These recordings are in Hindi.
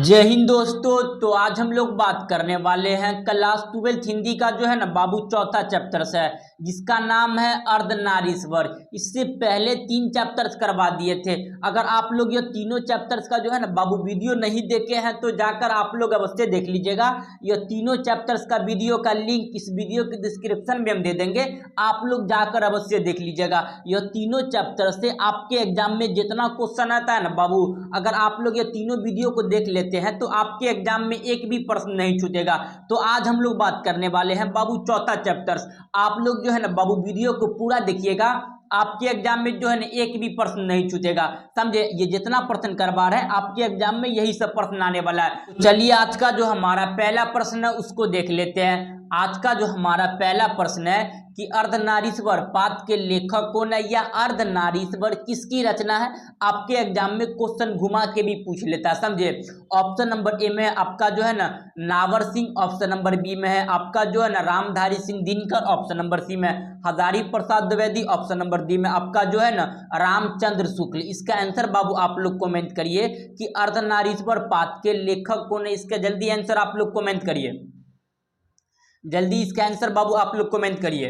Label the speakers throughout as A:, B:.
A: जय हिंद दोस्तों। तो आज हम लोग बात करने वाले हैं क्लास 12 हिंदी का जो है ना बाबू चौथा चैप्टर्स है जिसका नाम है अर्धनारीश्वर। इससे पहले 3 चैप्टर्स करवा दिए थे। अगर आप लोग ये तीनों चैप्टर्स का जो है ना बाबू वीडियो नहीं देखे हैं तो जाकर आप लोग अवश्य देख लीजिएगा। ये तीनों चैप्टर्स का वीडियो का लिंक इस वीडियो के डिस्क्रिप्शन में हम दे देंगे, आप लोग जाकर अवश्य देख लीजिएगा। यह तीनों चैप्टर से आपके एग्जाम में जितना क्वेश्चन आता है ना बाबू, अगर आप लोग ये तीनों वीडियो को देख लेते हैं तो आपके एग्जाम में एक भी प्रश्न नहीं छूटेगा। तो आज हम लोग बात करने वाले हैं बाबू चौथा चैप्टर्स। आप लोग जो है ना बाबू वीडियो को पूरा देखिएगा, आपके एग्जाम में जो है ना एक भी प्रश्न नहीं छूटेगा, समझे। ये जितना प्रश्न करवा रहे हैं आपके एग्जाम में यही सब प्रश्न आने वाला है। तो चलिए आज का जो हमारा पहला प्रश्न है उसको देख लेते हैं। आज का जो हमारा पहला प्रश्न है कि अर्धनारीश्वर पाठ के लेखक कौन है या अर्धनारीश्वर किसकी रचना है। आपके एग्जाम में क्वेश्चन घुमा के भी पूछ लेता है, समझे। ऑप्शन नंबर ए में आपका जो है ना Namvar Singh, option number B में है आपका जो है ना Ramdhari Singh Dinkar, option number C में Hazari Prasad Dwivedi, option number D में आपका जो है ना रामचंद्र शुक्ल। इसका आंसर बाबू आप लोग कमेंट करिए कि अर्धनारीश्वर पाठ के लेखक कौन है। इसका जल्दी आंसर आप लोग कमेंट करिए, जल्दी इसका आंसर बाबू आप लोग कमेंट करिए।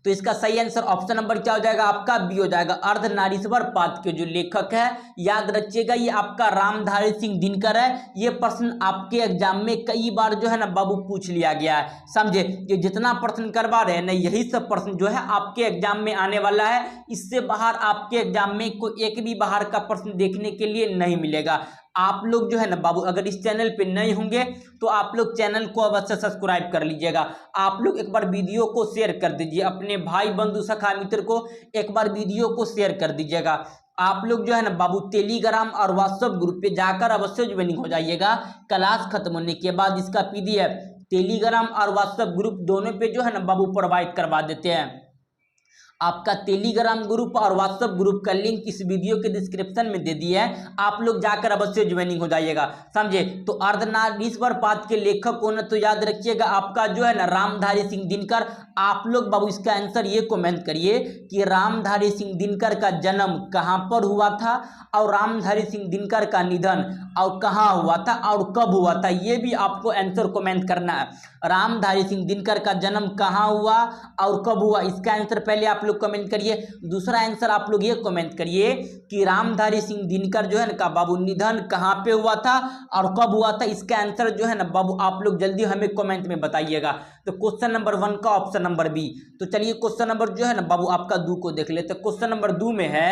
A: तो इसका सही आंसर ऑप्शन नंबर क्या हो जाएगा आपका बी हो जाएगा। अर्धनारीश्वर पाठ के जो लेखक है याद रखिएगा ये आपका रामधारी सिंह दिनकर है। ये प्रश्न आपके एग्जाम में कई बार जो है ना बाबू पूछ लिया गया है, समझे। ये जितना प्रश्न करवा रहे हैं ना यही सब प्रश्न जो है आपके एग्जाम में आने वाला है। इससे बाहर आपके एग्जाम में कोई एक भी बाहर का प्रश्न देखने के लिए नहीं मिलेगा। आप लोग जो है ना बाबू अगर इस चैनल पे नए होंगे तो आप लोग चैनल को अवश्य सब्सक्राइब कर लीजिएगा। आप लोग एक बार वीडियो को शेयर कर दीजिए अपने भाई बंधु सखा मित्र को, एक बार वीडियो को शेयर कर दीजिएगा। आप लोग जो है ना बाबू टेलीग्राम और व्हाट्सएप ग्रुप पे जाकर अवश्य ज्वाइनिंग हो जाइएगा। क्लास खत्म होने के बाद इसका पीडीएफ टेलीग्राम और व्हाट्सएप ग्रुप दोनों पे जो है ना बाबू प्रोवाइड करवा देते हैं। आपका टेलीग्राम ग्रुप और व्हाट्सएप ग्रुप का लिंक इस वीडियो के डिस्क्रिप्शन में दे दिया है, आप लोग जाकर अवश्य ज्वाइनिंग हो जाइएगा, समझे। तो अर्धनारीश्वर पाठ के लेखक कौन है तो याद रखिएगा आपका जो है ना रामधारी सिंह दिनकर। आप लोग बाबू इसका आंसर ये कमेंट करिए कि रामधारी सिंह दिनकर का जन्म कहाँ पर हुआ था और रामधारी सिंह दिनकर का निधन और कहाँ हुआ था और कब हुआ था, ये भी आपको आंसर कमेंट करना है। रामधारी सिंह दिनकर का जन्म कहाँ हुआ और कब हुआ, इसका आंसर पहले आप लोग कमेंट करिए। दूसरा आंसर आप लोग ये कमेंट करिए कि रामधारी सिंह दिनकर जो है ना का बाबू निधन कहाँ पे हुआ था और कब हुआ था। इसका आंसर जो है ना बाबू आप लोग जल्दी हमें कमेंट में बताइएगा। तो क्वेश्चन नंबर 1 का ऑप्शन नंबर बी। तो चलिए क्वेश्चन नंबर जो है ना बाबू आपका 2 को देख लेते। क्वेश्चन नंबर 2 में है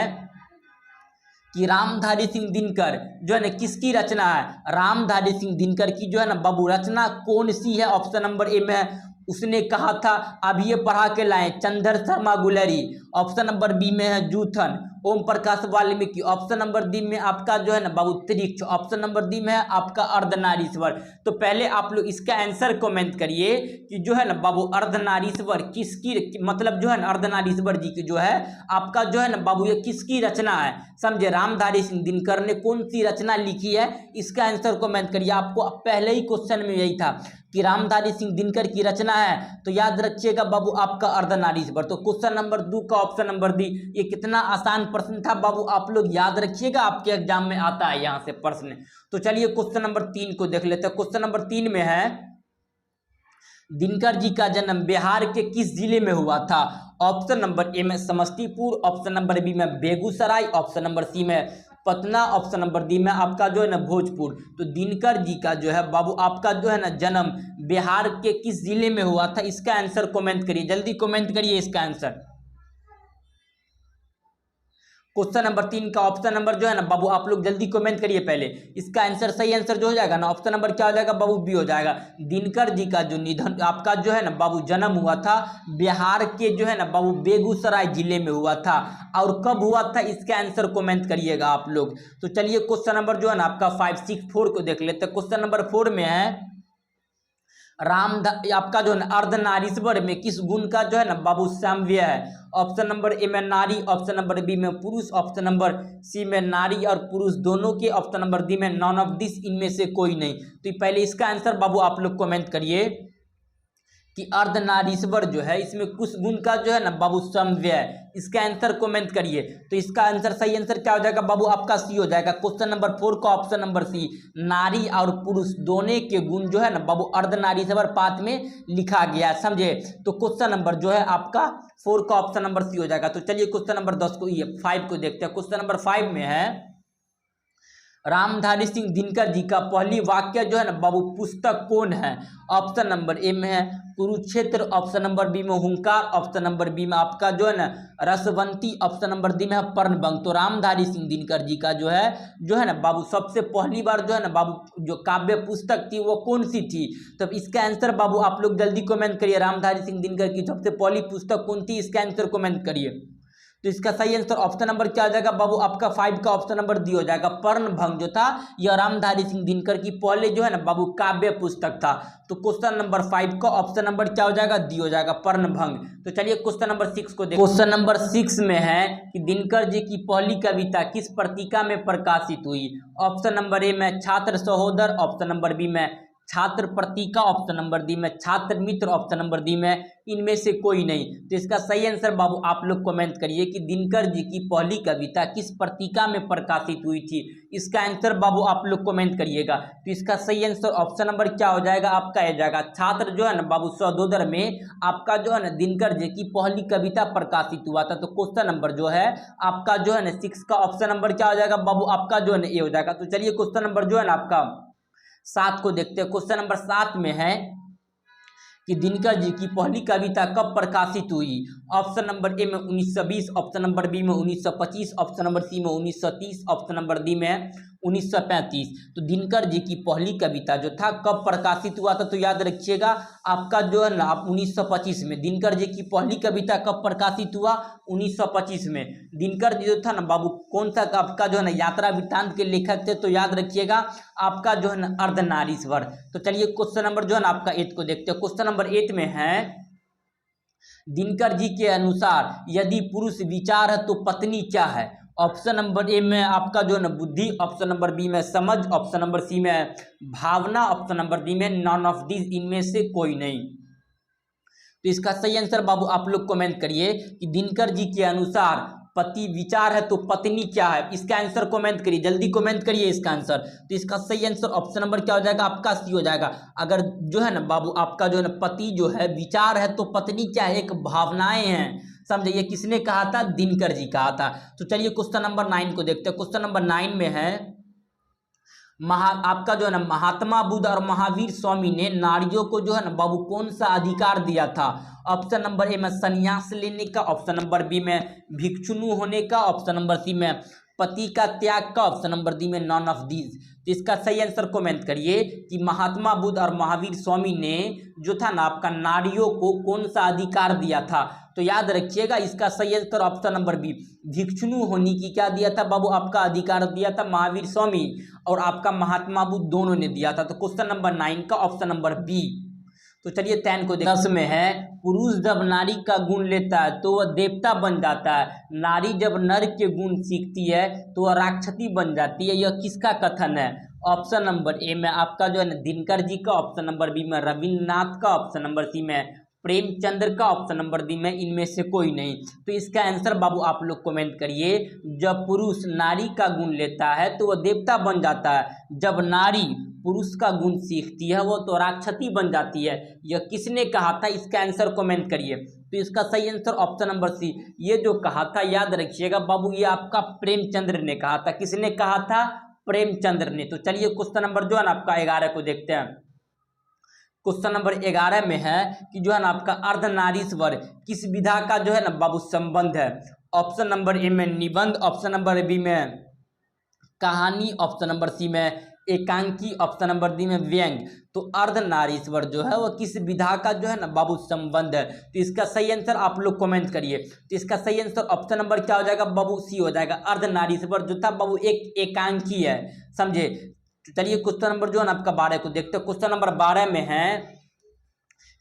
A: कि रामधारी सिंह दिनकर जो है ना किसकी रचना है। रामधारी सिंह दिनकर की जो है ना बाबू रचना कौन सी है। ऑप्शन नंबर ए में उसने कहा था अब ये पढ़ा के लाएं Chandra Sharma Guleri, option number B में है Joothan Om Prakash Valmiki, option number D में आपका जो है ना बाबू त्रिक्ष, ऑप्शन नंबर डी में है आपका अर्धनारीश्वर। तो पहले आप लोग इसका आंसर कमेंट करिए कि जो है ना बाबू अर्धनारीश्वर किसकी, मतलब जो है ना अर्धनारीश्वर जी की जो है आपका जो है ना बाबू ये किसकी रचना है, समझे। रामधारी सिंह दिनकर ने कौन सी रचना लिखी है, इसका आंसर कमेंट करिए। आपको पहले ही क्वेश्चन में यही था कि रामधारी सिंह दिनकर की रचना है, तो याद रखिएगा बाबू आपका अर्धनारीश्वर। तो क्वेश्चन नंबर 2 का ऑप्शन नंबर डी। ये कितना आसान प्रश्न था बाबू, आप लोग याद रखिएगा, आपके एग्जाम में आता है यहां से प्रश्न। तो चलिए क्वेश्चन नंबर 3 को देख लेते हैं। क्वेश्चन नंबर 3 में है दिनकर जी का जन्म बिहार के किस जिले में हुआ था। ऑप्शन नंबर ए में समस्तीपुर, ऑप्शन नंबर बी में बेगूसराय, ऑप्शन नंबर सी में पटना, ऑप्शन नंबर डी में आपका जो है ना भोजपुर। तो दिनकर जी का जो है बाबू आपका जो है ना जन्म बिहार के किस जिले में हुआ था, इसका आंसर कमेंट करिए, जल्दी कमेंट करिए इसका आंसर। क्वेश्चन नंबर 3 का ऑप्शन नंबर जो है ना बाबू आप लोग जल्दी कमेंट करिए पहले। इसका आंसर सही आंसर जो हो जाएगा ना ऑप्शन नंबर क्या हो जाएगा बाबू बी हो जाएगा। दिनकर जी का जो निधन आपका जो है ना बाबू जन्म हुआ था बिहार के जो है ना बाबू बेगूसराय जिले में हुआ था और कब हुआ था, इसका आंसर कमेंट करिएगा आप लोग। तो चलिए क्वेश्चन नंबर जो है ना आपका 5, 6, 4 को देख लेते हैं। क्वेश्चन नंबर 4 में है आपका जो है ना अर्धनारीश्वर में किस गुण का जो है ना बाबू साम्य है। ऑप्शन नंबर ए में नारी, ऑप्शन नंबर बी में पुरुष, ऑप्शन नंबर सी में नारी और पुरुष दोनों के, ऑप्शन नंबर डी में नॉन ऑफ दिस, इनमें से कोई नहीं। तो पहले इसका आंसर बाबू आप लोग कमेंट करिए कि अर्धनारीश्वर जो है इसमें कुछ गुण का जो है ना बाबू समव्यय है। इसका आंसर कमेंट करिए। तो इसका आंसर सही आंसर क्या हो जाएगा बाबू आपका सी हो जाएगा। क्वेश्चन नंबर 4 का ऑप्शन नंबर सी, नारी और पुरुष दोनों के गुण जो है ना बाबू अर्धनारीश्वर पाठ में लिखा गया है, समझे। तो क्वेश्चन नंबर जो है आपका 4 का ऑप्शन नंबर सी हो जाएगा। तो चलिए क्वेश्चन नंबर 10 को 5 को देखते हैं। क्वेश्चन नंबर 5 में है रामधारी सिंह दिनकर जी का पहली वाक्य जो है ना बाबू पुस्तक कौन है। ऑप्शन नंबर ए में है कुरुक्षेत्र, ऑप्शन नंबर बी में हुंकार, ऑप्शन नंबर बी में आपका जो है ना रसवंती, ऑप्शन नंबर डी में है पर्णभंग। तो रामधारी सिंह दिनकर जी का जो है ना बाबू सबसे पहली बार जो है ना बाबू जो काव्य पुस्तक थी वो कौन सी थी। तो इसका आंसर बाबू आप लोग जल्दी कमेंट करिए। रामधारी सिंह दिनकर की सबसे पहली पुस्तक कौन थी, इसका आंसर कमेंट करिए। तो इसका सही आंसर ऑप्शन नंबर क्या हो जाएगा बाबू आपका 5 का ऑप्शन नंबर डी हो जाएगा। पर्णभंग जो था यह रामधारी सिंह दिनकर की पहले जो है ना बाबू काव्य पुस्तक था। तो क्वेश्चन नंबर 5 का ऑप्शन नंबर क्या हो जाएगा, डी हो जाएगा, पर्णभंग। तो चलिए क्वेश्चन नंबर 6 को देखो। क्वेश्चन नंबर 6 में है कि दिनकर जी की पहली कविता किस पत्रिका में प्रकाशित हुई। ऑप्शन नंबर ए में छात्र सहोदर, ऑप्शन नंबर बी में छात्र पत्रिका, ऑप्शन नंबर डी में छात्र मित्र, ऑप्शन नंबर डी में इनमें से कोई नहीं। तो इसका सही आंसर बाबू आप लोग कमेंट करिए कि दिनकर जी की पहली कविता किस पत्रिका में प्रकाशित हुई थी। इसका आंसर बाबू आप लोग कमेंट करिएगा। तो इसका सही आंसर ऑप्शन नंबर क्या हो जाएगा आपका आ जाएगा छात्र जो है ना बाबू सहोदर में आपका जो है ना दिनकर जी की पहली कविता प्रकाशित हुआ था। तो क्वेश्चन नंबर जो है आपका जो है ना 6 का ऑप्शन नंबर क्या हो जाएगा बाबू आपका जो है ना ए हो जाएगा। तो चलिए क्वेश्चन नंबर जो है ना आपका 7 को देखते हैं। क्वेश्चन नंबर 7 में है कि दिनकर जी की पहली कविता कब प्रकाशित हुई। ऑप्शन नंबर ए में 1920, ऑप्शन नंबर बी में 1925, ऑप्शन नंबर सी में 1930, ऑप्शन नंबर डी में 1935। तो दिनकर जी की पहली कविता जो था कब प्रकाशित हुआ था, तो याद रखिएगा आपका जो है ना आप 1925 में दिनकर जी की पहली कविता कब प्रकाशित हुआ 1925 में। दिनकर जी जो था ना बाबू कौन सा आपका जो है ना यात्रा वृत्तांत के लेखक थे, तो याद रखिएगा आपका जो है ना अर्धनारीश्वर। तो चलिए क्वेश्चन नंबर जो है ना आपका 8 को देखते हैं। क्वेश्चन नंबर 8 में है दिनकर जी के अनुसार यदि पुरुष विचार है तो पत्नी क्या है। ऑप्शन नंबर ए में आपका जो है ना बुद्धि, ऑप्शन नंबर बी में समझ, ऑप्शन नंबर सी में भावना, ऑप्शन नंबर डी में नॉन ऑफ दिस, इनमें से कोई नहीं। तो इसका सही आंसर बाबू आप लोग कमेंट करिए कि दिनकर जी के अनुसार पति विचार है तो पत्नी क्या है। इसका आंसर कमेंट करिए, जल्दी कमेंट करिए इसका आंसर। तो इसका सही आंसर ऑप्शन नंबर क्या हो जाएगा आपका सी हो जाएगा। अगर जो है ना बाबू आपका जो है ना पति जो है विचार है तो पत्नी क्या है, एक भावनाएं हैं, समझे। ये किसने कहा था, दिनकर जी कहा था। तो चलिए क्वेश्चन नंबर 9 को देखते हैं। क्वेश्चन नंबर 9 में है आपका जो है ना महात्मा बुद्ध और महावीर स्वामी ने नारियों को जो है ना बाबू कौन सा अधिकार दिया था। ऑप्शन नंबर ए में संन्यास लेने का, ऑप्शन नंबर बी में भिक्षुनु होने का, ऑप्शन नंबर सी में पति का त्याग का, ऑप्शन नंबर डी में नॉन ऑफ दीज। तो इसका सही आंसर कमेंट करिए कि महात्मा बुद्ध और महावीर स्वामी ने जो था ना आपका नारियों को कौन सा अधिकार दिया था। तो याद रखिएगा इसका सही आंसर ऑप्शन नंबर बी भिक्षुनु होने की क्या दिया था बाबू आपका अधिकार दिया था महावीर स्वामी और आपका महात्मा बुद्ध दोनों ने दिया था। तो क्वेश्चन नंबर 9 का ऑप्शन नंबर बी। तो चलिए 10 को 10 में है पुरुष जब नारी का गुण लेता है तो वह देवता बन जाता है, नारी जब नर के गुण सीखती है तो वह राक्षसी बन जाती है। यह किसका कथन है। ऑप्शन नंबर ए में आपका जो है ना दिनकर जी का, ऑप्शन नंबर बी में रविन्द्रनाथ का, ऑप्शन नंबर सी में प्रेमचंद्र का, ऑप्शन नंबर डी में इनमें से कोई नहीं। तो इसका आंसर बाबू आप लोग कमेंट करिए। जब पुरुष नारी का गुण लेता है तो वह देवता बन जाता है, जब नारी पुरुष का गुण सीखती है वो तो राक्षसी बन जाती है। यह किसने कहा था, इसका आंसर कमेंट करिए। तो इसका सही आंसर ऑप्शन नंबर सी, ये जो कहा था याद रखिएगा बाबू ये आपका प्रेमचंद्र ने कहा था। किसने कहा था, प्रेमचंद्र ने। तो चलिए क्वेश्चन नंबर जो है ना आपका 11 को देखते हैं। क्वेश्चन नंबर 11 में है कि जो है ना आपका अर्धनारीश्वर किस विधा का जो है ना बाबू संबंध है। ऑप्शन नंबर ए में निबंध, ऑप्शन नंबर बी में कहानी, ऑप्शन नंबर सी में एकांकी, ऑप्शन नंबर डी में व्यंग। तो अर्धनारीश्वर जो है वो किस विधा का जो है ना बाबू संबंध है। तो इसका सही आंसर आप लोग कमेंट करिए। तो इसका सही आंसर ऑप्शन नंबर क्या हो जाएगा बाबू सी हो जाएगा। अर्धनारीश्वर जो था बाबू एक एकांकी है, समझे। तो चलिए क्वेश्चन नंबर जो है ना आपका 12 को देखते हैं। क्वेश्चन नंबर 12 में है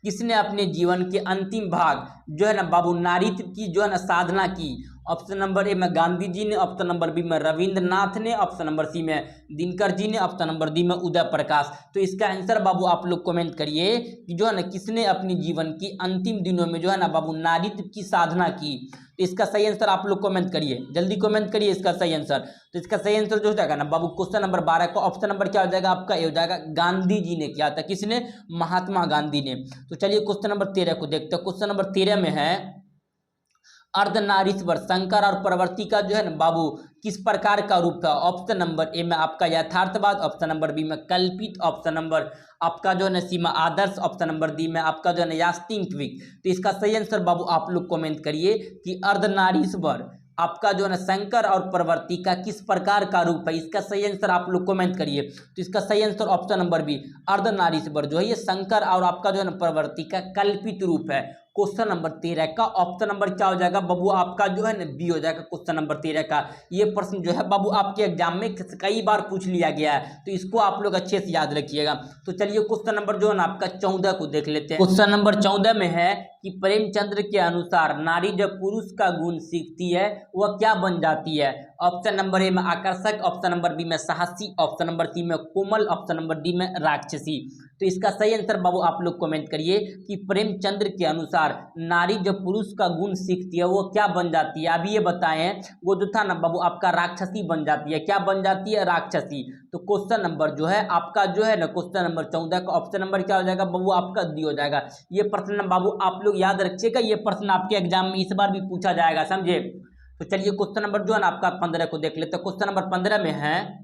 A: किसने अपने जीवन के अंतिम भाग जो है ना बाबू नारीत्व की जो है ना साधना की। ऑप्शन नंबर ए में गांधी जी ने, ऑप्शन नंबर बी में रविंद्रनाथ ने, ऑप्शन नंबर सी में दिनकर जी ने, ऑप्शन नंबर डी में उदय प्रकाश। तो इसका आंसर बाबू आप लोग कमेंट करिए कि जो है ना किसने अपनी जीवन की अंतिम दिनों में जो है ना बाबू नारीत्व की साधना की। तो इसका सही आंसर आप लोग कमेंट करिए, जल्दी कमेंट करिए इसका सही आंसर। तो इसका सही आंसर जो हो जाएगा ना बाबू क्वेश्चन नंबर 12 का ऑप्शन नंबर क्या हो जाएगा आपका, ये हो जाएगा गांधी जी ने किया था। किसने? महात्मा गांधी ने। तो चलिए क्वेश्चन नंबर 13 को देखते हैं। क्वेश्चन नंबर 13 में है अर्धनारीश्वर शंकर और प्रवृत्ति का जो है ना बाबू किस प्रकार का रूप था। ऑप्शन नंबर ए में आपका यथार्थवाद, ऑप्शन नंबर बी में कल्पित, ऑप्शन नंबर आपका जो है ना सी में आदर्श, ऑप्शन नंबर डी में आपका जो है ना वास्तविक। तो इसका सही आंसर बाबू आप लोग कमेंट करिए कि अर्धनारीश्वर आपका जो है ना शंकर और प्रवृत्ति का किस प्रकार का रूप है। इसका सही आंसर आप लोग कमेंट करिए। तो इसका सही answer option number B Ardhanarishwar जो है ये शंकर और आपका जो है ना प्रवृत्ति का कल्पित रूप है। क्वेश्चन नंबर 13 का ऑप्शन नंबर क्या हो जाएगा बाबू आपका जो है ना बी हो जाएगा। क्वेश्चन नंबर 13 का ये प्रश्न जो है बाबू आपके एग्जाम में कई बार पूछ लिया गया है, तो इसको आप लोग अच्छे से याद रखिएगा। तो चलिए क्वेश्चन नंबर जो है ना आपका 14 को देख लेते हैं। क्वेश्चन नंबर 14 में है कि प्रेमचंद्र के अनुसार नारी जब पुरुष का गुण सीखती है वह क्या बन जाती है। ऑप्शन नंबर ए में आकर्षक, ऑप्शन नंबर बी में साहसी, ऑप्शन नंबर सी में कोमल, ऑप्शन नंबर डी में राक्षसी। तो इसका सही आंसर बाबू आप लोग कमेंट करिए कि प्रेमचंद्र के अनुसार नारी जब पुरुष का गुण सीखती है वो क्या बन जाती है। अभी ये बताएं वो जो था ना बाबू आपका राक्षसी बन जाती है। क्या बन जाती है? राक्षसी। तो क्वेश्चन नंबर जो है आपका जो है ना क्वेश्चन नंबर 14 का ऑप्शन नंबर क्या हो जाएगा बाबू आपका डी हो जाएगा। ये प्रश्न बाबू आप लोग याद रखिएगा, ये प्रश्न आपके एग्जाम में इस बार भी पूछा जाएगा, समझे। तो चलिए क्वेश्चन नंबर जो है ना आपका 15 को देख लेते हैं। क्वेश्चन नंबर 15 में है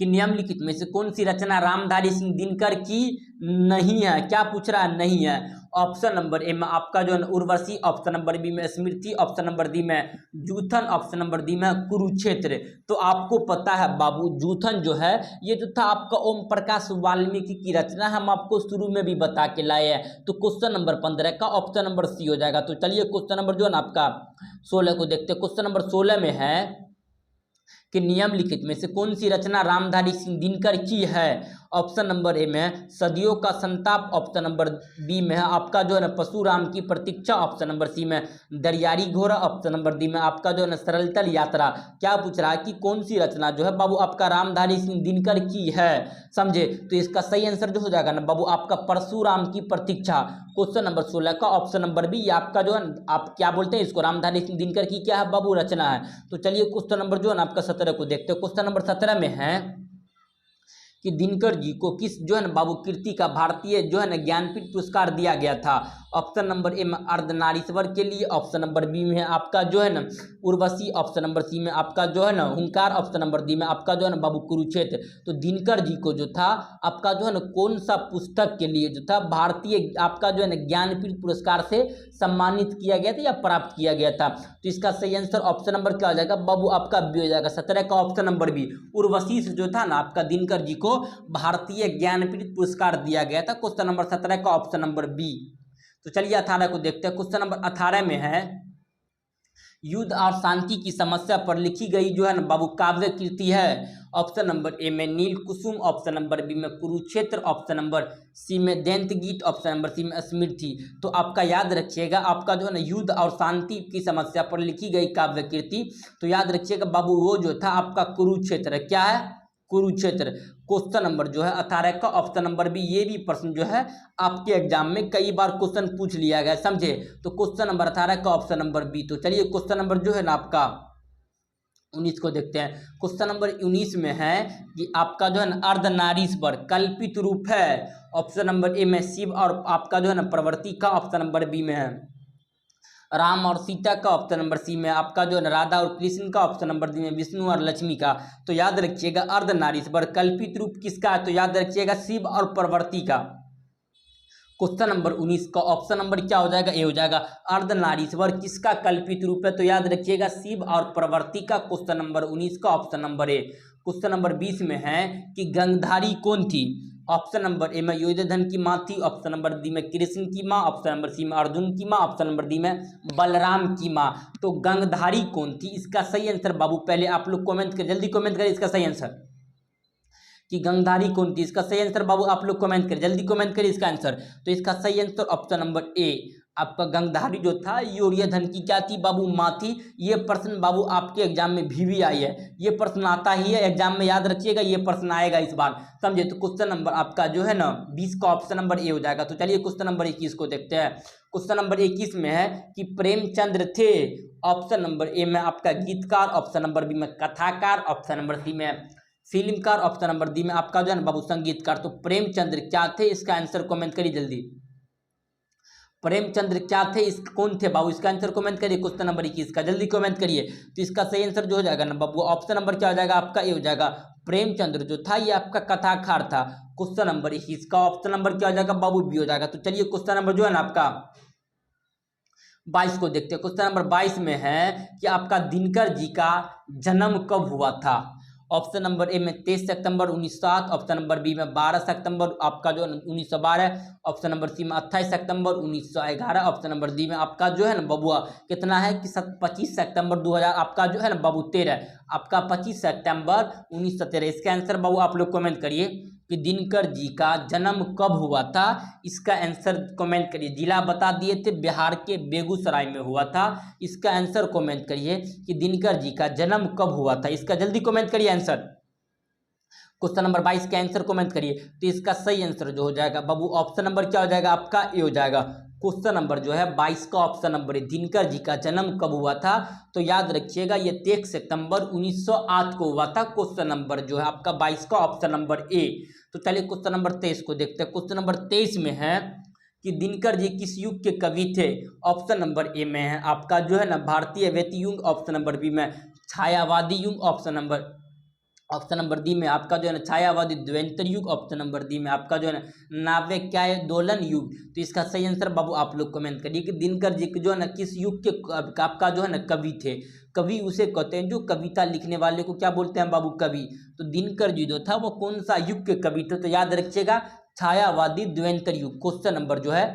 A: कि निम्नलिखित में से कौन सी रचना रामधारी सिंह दिनकर की नहीं है। क्या पूछ रहा है? नहीं है। ऑप्शन नंबर ए में आपका जो है उर्वशी, ऑप्शन नंबर बी में स्मृति, ऑप्शन नंबर डी में जूथन, ऑप्शन नंबर डी में कुरुक्षेत्र। तो आपको पता है बाबू जूथन जो है ये जो था आपका ओम प्रकाश वाल्मीकि की रचना, हम आपको शुरू में भी बता के लाए हैं। तो क्वेश्चन नंबर 15 का ऑप्शन नंबर सी हो जाएगा। तो चलिए क्वेश्चन नंबर जो है ना आपका 16 को देखते हैं। क्वेश्चन नंबर 16 में है कि निम्नलिखित में से कौन सी रचना रामधारी सिंह दिनकर की है। ऑप्शन नंबर ए में सदियों का संताप, ऑप्शन नंबर बी में है आपका जो है ना परशुराम की प्रतीक्षा, ऑप्शन नंबर सी में दरियाई घोड़ा, ऑप्शन नंबर डी में आपका जो है ना सरलतल यात्रा। क्या पूछ रहा है कि कौन सी रचना जो है बाबू आपका रामधारी सिंह दिनकर की है, समझे। तो इसका सही आंसर जो हो जाएगा ना बाबू आपका परशुराम की प्रतीक्षा। क्वेश्चन नंबर 16 का ऑप्शन नंबर बी आपका जो है आप क्या बोलते हैं इसको, रामधारी सिंह दिनकर की क्या है बाबू रचना है। तो चलिए क्वेश्चन नंबर जो है ना आपका 17 को देखते हैं। क्वेश्चन नंबर 17 में है कि दिनकर जी को किस जो है ना बाबू कीर्ति का भारतीय जो है ना ज्ञानपीठ पुरस्कार दिया गया था। ऑप्शन नंबर ए में अर्धनारीश्वर के लिए, ऑप्शन नंबर बी में आपका जो है ना उर्वशी, ऑप्शन नंबर सी में आपका जो है ना हुंकार, ऑप्शन नंबर डी में आपका जो है ना बाबू कुरुक्षेत्र। तो दिनकर जी को जो था आपका जो है ना कौन सा पुस्तक के लिए जो था भारतीय आपका जो है ना ज्ञानपीठ पुरस्कार से सम्मानित किया गया था या प्राप्त किया गया था। तो इसका सही आंसर ऑप्शन नंबर क्या हो जाएगा बाबू आपका बी हो जाएगा। 17 का ऑप्शन नंबर बी उर्वशी से जो था ना आपका दिनकर जी को भारतीय ज्ञानपीठ पुरस्कार दिया गया था। क्वेश्चन नंबर 17 का ऑप्शन नंबर बी। तो चलिए 18 को देखते हैं। क्वेश्चन नंबर 18 में है युद्ध और शांति की समस्या पर लिखी गई जो है ना बाबू काव्य कृति है। ऑप्शन नंबर ए में नील कुसुम, ऑप्शन नंबर बी में कुरुक्षेत्र, ऑप्शन नंबर सी में दैंत गीत, ऑप्शन नंबर सी में स्मृति। तो आपका याद रखिएगा आपका जो है ना युद्ध और शांति की समस्या पर लिखी गई काव्य कृति, तो याद रखिएगा बाबू वो जो था आपका कुरुक्षेत्र। क्या है? कुरुक्षेत्र। क्वेश्चन नंबर जो है 18 का ऑप्शन नंबर बी। ये भी प्रश्न जो है आपके एग्जाम में कई बार क्वेश्चन पूछ लिया गया, समझे। तो क्वेश्चन नंबर 18 का ऑप्शन नंबर बी। तो चलिए क्वेश्चन नंबर जो है ना आपका 19 को देखते हैं। क्वेश्चन नंबर 19 में है कि आपका जो है ना अर्धनारीश्वर कल्पित रूप है। ऑप्शन नंबर ए में शिव और आपका जो है ना प्रवृत्ति का, ऑप्शन नंबर बी में है राम और सीता का, ऑप्शन नंबर सी में आपका जो है राधा और कृष्ण का, ऑप्शन नंबर डी में विष्णु और लक्ष्मी का। तो याद रखिएगा अर्धनारीश्वर कल्पित रूप किसका है, तो याद रखिएगा शिव और प्रवृत्ति का। क्वेश्चन नंबर 19 का ऑप्शन नंबर क्या हो जाएगा? ए हो जाएगा। अर्धनारीश्वर किसका कल्पित रूप है, तो याद रखिएगा शिव और प्रवृत्ति का। क्वेश्चन नंबर 19 का option number A. Question number 20 में है कि गंगधारी कौन थी। ऑप्शन नंबर ए में युद्धधन की माँ थी, ऑप्शन नंबर डी में कृष्ण की माँ, ऑप्शन नंबर सी में अर्जुन की माँ, ऑप्शन नंबर डी में बलराम की माँ। तो गंगधारी कौन थी, इसका सही आंसर बाबू पहले आप लोग कमेंट करें, जल्दी कमेंट करें इसका सही आंसर कि गंगधारी कौन थी। इसका सही आंसर बाबू आप लोग कमेंट करें, जल्दी कमेंट करें इसका आंसर। तो इसका सही आंसर ऑप्शन नंबर ए आपका गंगधारी जो था योरियधन की क्या थी बाबू, माँ थी। ये प्रश्न बाबू आपके एग्जाम में भी आई है, ये प्रश्न आता ही है एग्जाम में, याद रखिएगा ये प्रश्न आएगा इस बार, समझे। तो क्वेश्चन नंबर आपका जो है ना 20 का ऑप्शन नंबर ए हो जाएगा। तो चलिए क्वेश्चन नंबर 21 को देखते हैं। क्वेश्चन नंबर 21 में है कि प्रेमचंद्र थे, ऑप्शन नंबर ए में आपका गीतकार, ऑप्शन नंबर बी में कथाकार, ऑप्शन नंबर सी में फिल्मकार, ऑप्शन नंबर डी में आपका जो है ना बाबू संगीतकार। तो प्रेमचंद्र क्या थे, इसका आंसर कमेंट करिए जल्दी। प्रेमचंद्र क्या थे, इस कौन थे बाबू, इसका आंसर कमेंट करिए क्वेश्चन नंबर 21 का, जल्दी कमेंट करिए। तो इसका सही आंसर जो हो जाएगा ना बाबू, ऑप्शन नंबर क्या हो जाएगा आपका ए हो जाएगा। प्रेमचंद्र जो था ये आपका कथाकार था। क्वेश्चन नंबर 21 का ऑप्शन नंबर क्या हो जाएगा बाबू, बी हो जाएगा। तो चलिए क्वेश्चन नंबर जो है ना आपका 22 को देखते हैं। क्वेश्चन नंबर 22 में है कि आपका दिनकर जी का जन्म कब हुआ था। ऑप्शन नंबर ए में 23 सितंबर 1907, ऑप्शन नंबर बी में 12 सितंबर आपका जो 1912, ऑप्शन नंबर सी में 28 सितंबर 1911, ऑप्शन नंबर डी में आपका जो है ना बबुआ कितना है कि 25 सितंबर 2000 आपका जो है ना बाबू 13, आपका 25 सितंबर 1913। इसका आंसर बाबू आप लोग कमेंट करिए कि दिनकर जी का जन्म कब हुआ था, इसका आंसर कमेंट करिए। जिला बता दिए थे बिहार के बेगूसराय में हुआ था, इसका आंसर कमेंट करिए कि दिनकर जी का जन्म कब हुआ था, इसका जल्दी कमेंट करिए आंसर। क्वेश्चन नंबर 22 का आंसर कमेंट करिए। तो इसका सही आंसर जो हो जाएगा बाबू ऑप्शन नंबर क्या हो जाएगा आपका ए हो जाएगा। क्वेश्चन नंबर जो है 22 का ऑप्शन नंबर है, दिनकर जी का जन्म कब हुआ था। तो याद रखिएगा ये 23 सितंबर 1908 को हुआ था। क्वेश्चन नंबर जो है आपका 22 का ऑप्शन नंबर ए। तो चलिए क्वेश्चन नंबर 23 को देखते हैं। क्वेश्चन नंबर 23 में है कि दिनकर जी किस युग के कवि थे। ऑप्शन नंबर ए में है आपका जो है ना भारतीय व्यक्ति युग, ऑप्शन नंबर बी में छायावादी युग, ऑप्शन नंबर डी में आपका जो है ना छायावादी द्व्यंतर युग, ऑप्शन नंबर डी में आपका जो है ना नाव्यकाय दोलन युग। तो इसका सही आंसर बाबू आप लोग कमेंट करिए कि दिनकर जी जो है ना किस युग के आपका जो है ना कवि थे। कवि उसे कहते हैं जो कविता लिखने वाले को क्या बोलते हैं बाबू, कवि। तो दिनकर जी जो था वो कौन सा युग के कवि थे, तो याद रखिएगा छायावादी द्व्यंतर युग। क्वेश्चन नंबर जो है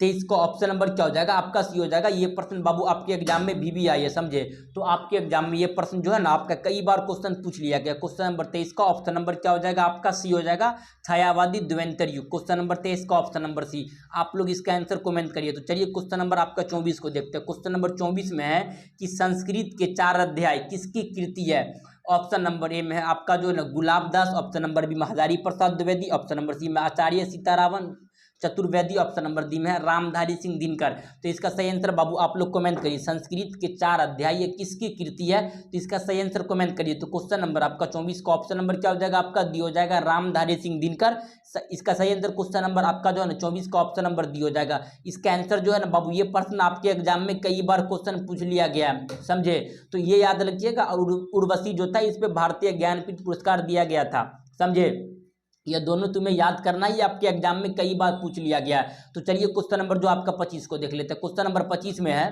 A: 23 का ऑप्शन नंबर क्या हो जाएगा आपका सी हो जाएगा। ये प्रश्न बाबू आपके एग्जाम में भी आई है, समझे। तो आपके एग्जाम में ये प्रश्न जो है ना आपका कई बार क्वेश्चन पूछ लिया गया। क्वेश्चन नंबर 23 का ऑप्शन नंबर क्या हो जाएगा आपका सी हो जाएगा, छायावादी द्व्यंतर युग। क्वेश्चन नंबर 23 का ऑप्शन नंबर सी, आप लोग इसका आंसर कमेंट करिए। तो चलिए क्वेश्चन नंबर आपका 24 को देखते हैं। क्वेश्चन नंबर 24 में है कि संस्कृत के 4 अध्याय किसकी कृति है। ऑप्शन नंबर ए में है आपका जो है ना Gulab Das, option number B में Hazari Prasad Dwivedi, option number C में Acharya Sitaraman Chaturvedi, option number D में है रामधारी सिंह दिनकर। तो इसका सही आंसर बाबू आप लोग कमेंट करिए, संस्कृत के 4 अध्याय ये किसकी कृति है। तो इसका सही आंसर कमेंट करिए। तो क्वेश्चन नंबर आपका 24 का ऑप्शन नंबर क्या हो जाएगा आपका डी हो जाएगा, रामधारी सिंह दिनकर। इसका सही आंसर क्वेश्चन नंबर आपका जो है ना 24 का ऑप्शन नंबर डी हो जाएगा। इसका आंसर जो है ना बाबू ये प्रश्न आपके एग्जाम में कई बार क्वेश्चन पूछ लिया गया है, समझे। तो ये याद रखिएगा। उर्वशी जो था इस पे भारतीय ज्ञानपीठ पुरस्कार दिया गया था, समझे। यह दोनों तुम्हें याद करना ही आपके एग्जाम में कई बार पूछ लिया गया है। तो चलिए क्वेश्चन नंबर जो आपका 25 को देख लेते हैं। क्वेश्चन नंबर 25 में है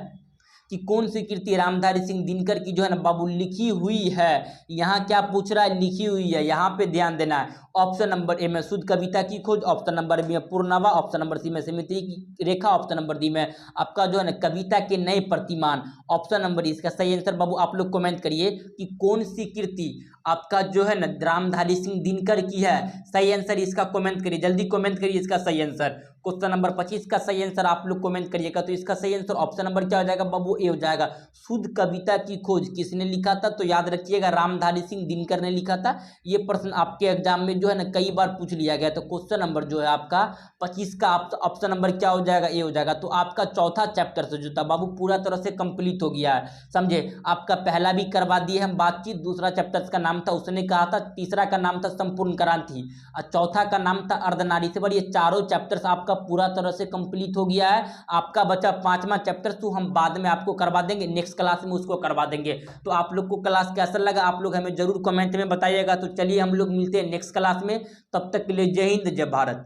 A: कि कौन सी कृति रामधारी सिंह दिनकर की जो है ना बाबू लिखी हुई है। यहाँ क्या पूछ रहा है, लिखी हुई है, यहाँ पे ध्यान देना है। ऑप्शन नंबर ए में शुद्ध कविता की खोज, ऑप्शन नंबर बी में पूर्णवा, ऑप्शन नंबर सी में सिमिति की रेखा, ऑप्शन नंबर डी में आपका जो है ना कविता के नए प्रतिमान। ऑप्शन नंबर इसका सही आंसर बाबू आप लोग कमेंट करिए कि कौन सी कृति आपका जो है ना रामधारी सिंह दिनकर की है। सही आंसर इसका कमेंट करिए, जल्दी कमेंट करिए इसका सही आंसर। क्वेश्चन नंबर 25 का सही आंसर आप लोग कमेंट करिएगा। तो इसका सही आंसर ऑप्शन नंबर क्या हो जाएगा बाबू ए हो जाएगा, शुद्ध कविता की खोज किसने लिखा था। तो याद रखिएगा रामधारी सिंह दिनकर ने लिखा था। ये प्रश्न आपके एग्जाम में जो है ना कई बार पूछ लिया गया। तो क्वेश्चन नंबर जो है आपका 25 का ऑप्शन नंबर क्या हो जाएगा, ए हो जाएगा। तो आपका चौथा चैप्टर से जो था बाबू पूरा तरह से कंप्लीट हो गया है, समझे। आपका पहला भी करवा दिए हम बातचीत, दूसरा चैप्टर का नाम था उसने कहा था, तीसरा का नाम था संपूर्ण क्रांति और चौथा का नाम था अर्धनारीश्वर। ये चारों चैप्टर्स आपका पूरा तरह से कंप्लीट हो गया है। आपका बचा 5वां चैप्टर, तो हम बाद में आपको करवा देंगे, नेक्स्ट क्लास में उसको करवा देंगे। तो आप लोग को क्लास कैसा लगा आप लोग हमें जरूर कमेंट में बताइएगा। तो चलिए हम लोग मिलते हैं नेक्स्ट क्लास में, तब तक के लिए जय हिंद जय भारत।